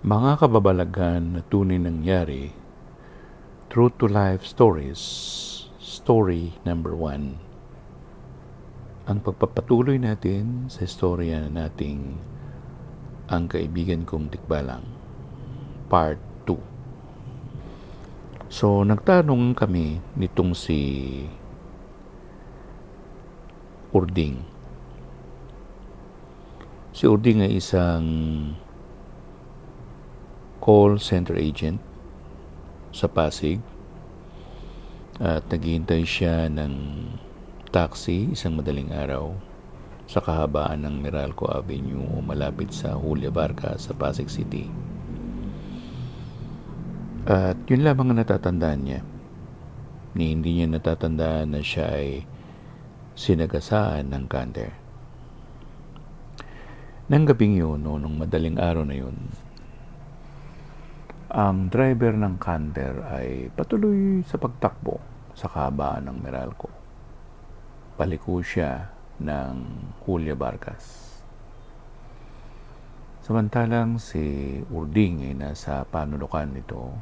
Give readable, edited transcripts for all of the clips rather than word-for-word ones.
Mga kababalaghan na tunay nangyari, True to Life Stories, Story number 1. Ang pagpapatuloy natin sa istorya nating Ang Kaibigan Kong Tikbalang, Part 2. So, nagtanong kami nitong si Urding. Si Urding ay isang call center agent sa Pasig at naghihintay siya ng taxi isang madaling araw sa kahabaan ng Meralco Avenue malapit sa Julia Barca sa Pasig City. At yun lamang ang natatandaan niya. Hindi niya natatandaan na siya ay sinagasaan ng kanter. Nang gabing yun, nung madaling araw na yun, ang driver ng kanter ay patuloy sa pagtakbo sa kahabaan ng Meralco. Paliko siya ng Julia Barcas. Samantalang si Urding ay nasa panunukan nito,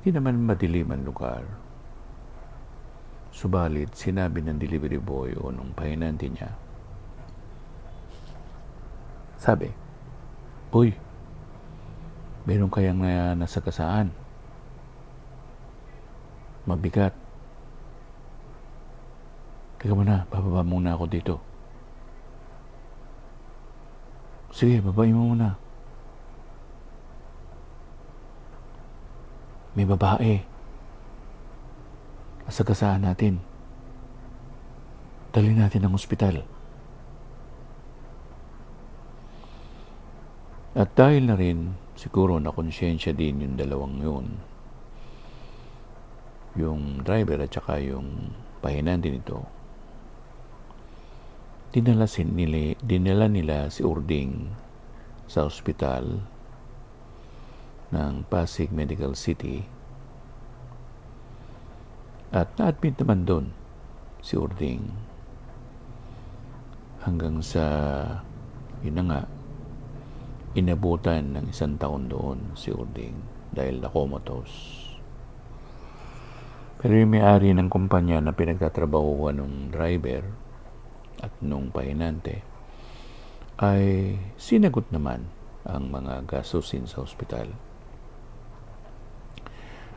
hindi naman madilim ang lugar. Subalit, sinabi ng delivery boy o nung pahinante niya, sabi, "Uy, meron kayang nasagasaan? Mabigat. Teka muna, bababa muna ako dito." "Sige, babayin mo muna." "May babae. Nasagasaan natin. Dali natin ang ospital." At dahil na rin, siguro na konsyensya din yung dalawang yun, yung driver at saka yung pahinante nito, dinala nila si Urding sa ospital ng Pasig Medical City at na-admit naman doon si Urding hanggang sa yun na nga, inabutan ng 1 taon doon si Urding dahil na-comatose. Pero yung may-ari ng kumpanya na pinagtatrabahuan ng driver at nung pahinante ay sinagot naman ang mga gastusin sa ospital.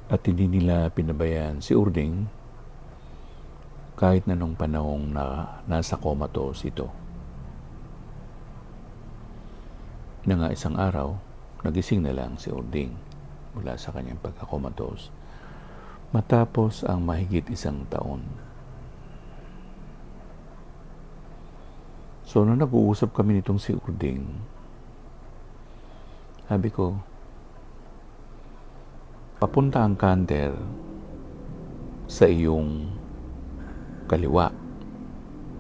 At hindi nila pinabayaan si Urding kahit na nung panahong nasa comatose ito. Na nga isang araw, nagising na lang si Urding mula sa kanyang pagkakomatose matapos ang mahigit 1 taon. So, nung nag-uusap kami nitong si Urding, sabi ko, papunta ang kanter sa iyong kaliwa.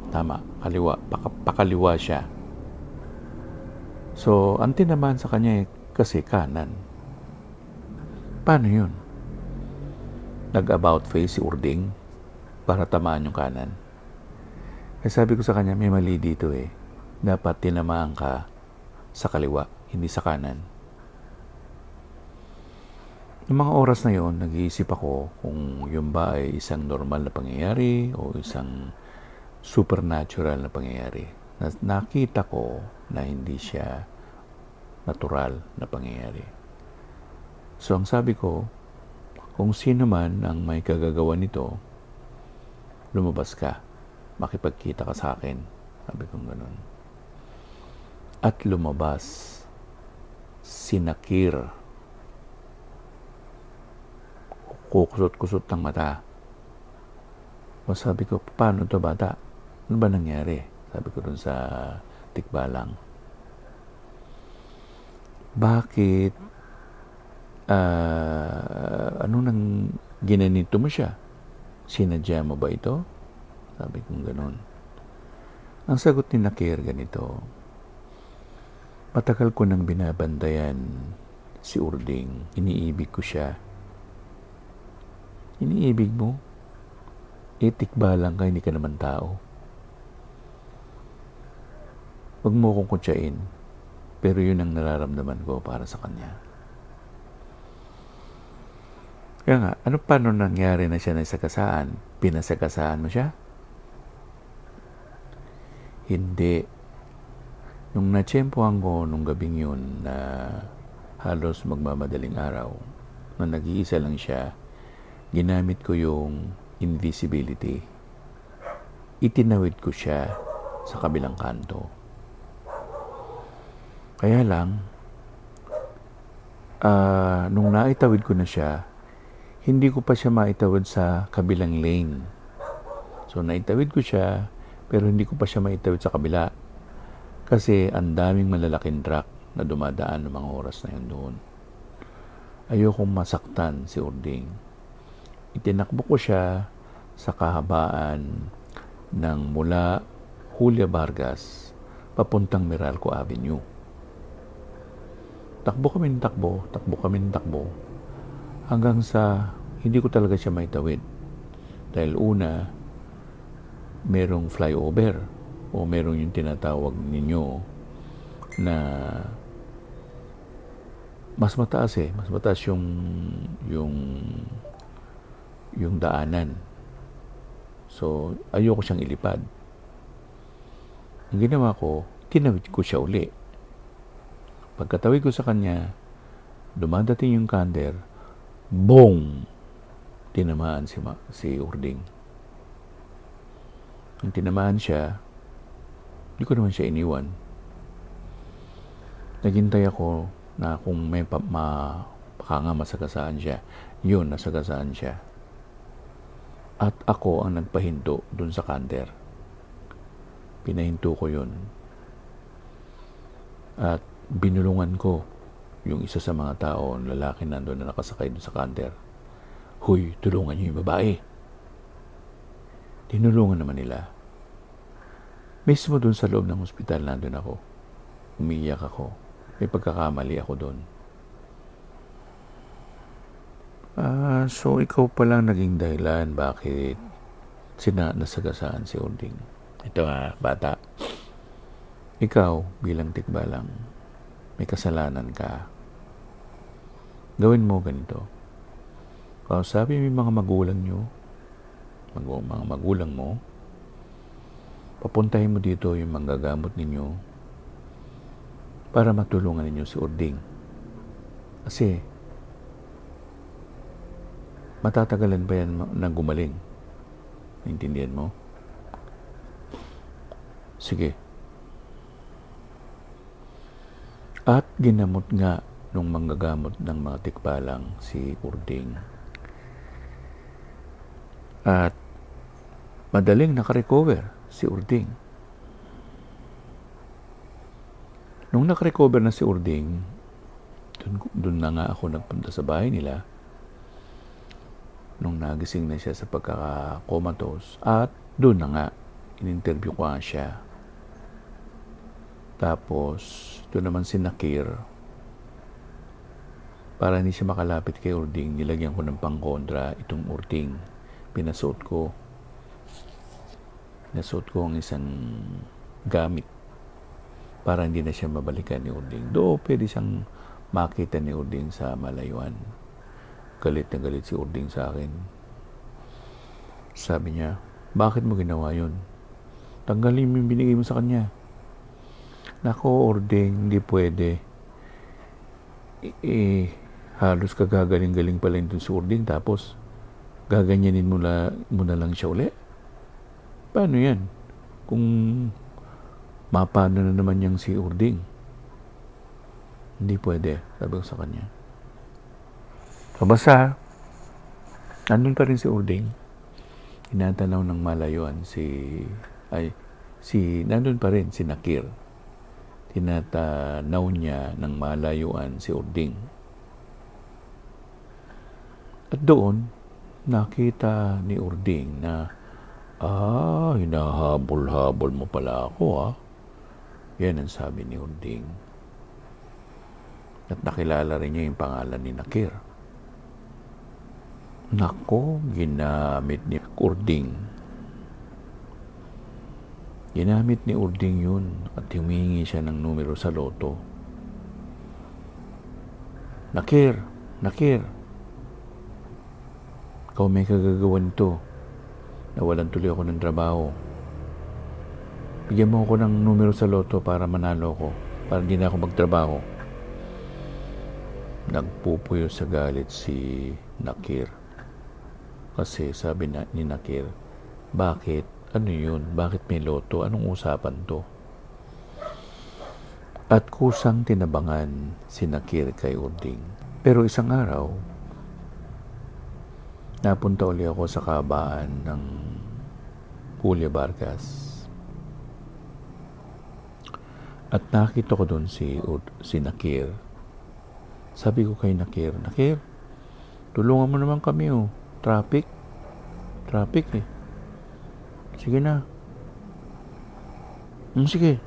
Tama, kaliwa. Pakaliwa siya. So, ang tinamaan sa kanya kasi kanan. Paano yun? Nag-about face si Urding para tamaan yung kanan. Kaya sabi ko sa kanya, may mali dito eh. Dapat tinamaan ka sa kaliwa, hindi sa kanan. Noong mga oras na yon, nag-iisip ako kung yun ba ay isang normal na pangyayari o isang supernatural na pangyayari. Nakita ko na hindi siya natural na pangyayari. So, ang sabi ko, kung sino man ang may kagagawa nito, lumabas ka, makipagkita ka sa akin. Sabi ko ganun. At lumabas si Nakir. Kukusot-kusot ng mata. O sabi ko, paano to bata? Ano ba nangyari? Sabi ko dun sa Tikbalang. Bakit? Ano nang ginanito mo siya? Sinadya mo ba ito? Sabi ko ganun. Ang sagot ni Nakir ganito, matagal ko nang binabantayan si Urding. Iniibig ko siya. Iniibig mo? Tikbalang ka, hindi ka naman tao. Huwag mo kong kutsain. Pero yun ang nararamdaman ko para sa kanya. Kaya nga, paano nangyari na siya nasagasaan? Pinasagasaan mo siya? Hindi. Nung natsyempohan ko nung gabing yun na halos magmamadaling araw, na nag-iisa lang siya, ginamit ko yung invisibility. Itinawid ko siya sa kabilang kanto. Kaya lang, nung naitawid ko na siya, hindi ko pa siya maitawid sa kabilang lane. So, naitawid ko siya, pero hindi ko pa siya maitawid sa kabila. Kasi ang daming malalaking truck na dumadaan ng mga oras na yun doon. Ayokong masaktan si Urding. Itinakbo ko siya sa kahabaan ng mula Julia Vargas papuntang Meralco Avenue. Takbo kami ng takbo, hanggang sa hindi ko talaga siya maitawid. Dahil una, merong flyover o merong yung tinatawag ninyo na mas mataas yung daanan. So, ayoko siyang ilipad. Ang ginawa ko, tinawid ko siya uli. Pagkatawid ko sa kanya, dumadating yung kander, boom! Tinamaan si Urding. Nung tinamaan siya, hindi ko naman siya iniwan. Naghintay ako na kung may baka nga masagasaan siya. Yun, nasagasaan siya. At ako ang nagpahinto dun sa kander. Pinahinto ko yun. At binulungan ko yung isa sa mga tao, lalaki nandun na nakasakay dun sa kander. Huy, tulungan niyo yung babae. Tinulungan naman nila. Mismo dun sa loob ng ospital nandun ako. Umiiyak ako. May pagkakamali ako dun. So ikaw palang naging dahilan bakit nasagasaan si Urding. Ito bata. Ikaw bilang tikbalang, may kasalanan ka. Gawin mo ganito. Kausapin mo yung mga magulang nyo, mga magulang mo, papuntahin mo dito yung manggagamot ninyo para matulungan ninyo si Urding. Kasi matatagalan pa yan na gumaling. Naintindihan mo? Sige. At ginamot nga nung manggagamot ng mga tikbalang si Urding. At madaling nakarecover si Urding. Nung nakarecover na si Urding, dun na nga ako nagpunta sa bahay nila. Nung nagising na siya sa pagkakakomatos, at dun na nga, in-interview ko nga siya. Tapos, doon naman si Nakir. Para hindi siya makalapit kay Urding, nilagyan ko ng pangkontra itong Urding. Pinasuot ko ang isang gamit para hindi na siya mabalikan ni Urding. Pwede siyang makita ni Urding sa malayuan. Galit na galit si Urding sa akin. Sabi niya, bakit mo ginawa yun? Tanggalin mo yung binigay mo sa kanya. Nako, Urding, hindi pwede. Halos kagagaling-galing pala yun si Urding, tapos gaganyanin mo na lang siya uli? Paano yan? Kung mapano na naman yang si Urding. Hindi pwede, sabi ko sa kanya. So basta, nandun pa rin si Urding. Tinatanaw ng malayuan nandun pa rin si Nakir. Tinatanaw niya ng malayuan si Urding. At doon, nakita ni Urding na, hinahabol-habol mo pala ako, Yan ang sabi ni Urding. At nakilala rin niya yung pangalan ni Nakir. Nako, ginamit ni Urding. Ginamit ni Urding yun at humingi siya ng numero sa loto Nakir, Nakir, ikaw may kagagawan nito. Nawalan tuloy ako ng trabaho. Bigyan mo ako ng numero sa loto para manalo ko, para hindi na ako magtrabaho. Nagpupuyo sa galit si Nakir. Kasi sabi ni Nakir, bakit? Ano yun? Bakit may loto? Anong usapan to? At kusang tinabangan si Nakir kay Uding. Pero isang araw, napunta uli ako sa kabaan ng Julia Vargas. At nakita ko doon si Nakir. Sabi ko kay Nakir, Nakir, tulungan mo naman kami oh. Traffic eh. Sige na. Sige.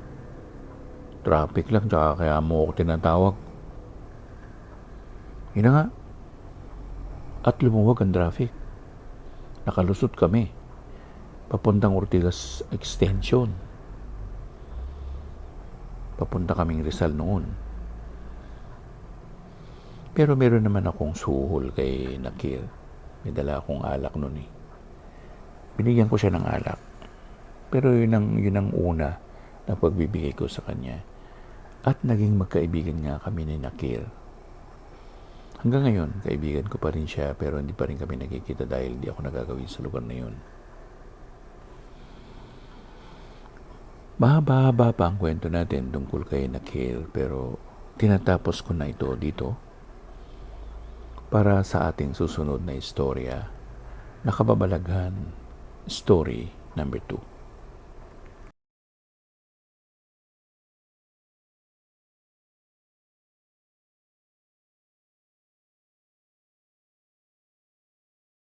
Traffic lang, tsaka kaya mo ako tinatawag. Yun na nga. At lumuwag ang traffic. Nakalusot kami. Papuntang Ortigas Extension. Papunta kaming Rizal noon. Pero meron naman akong suhol kay Nakir. May dala akong alak noon eh. Binigyan ko siya ng alak. Pero yun ang una na pagbibigay ko sa kanya. At naging magkaibigan nga kami ni Nakir. Hanggang ngayon, kaibigan ko pa rin siya pero hindi pa rin kami nakikita dahil hindi ako nagagawin sa lugar na yun. Mahaba-haba pa ang kwento natin tungkol kay Nakir pero tinatapos ko na ito dito para sa ating susunod na istorya na kababalaghan, story number 2.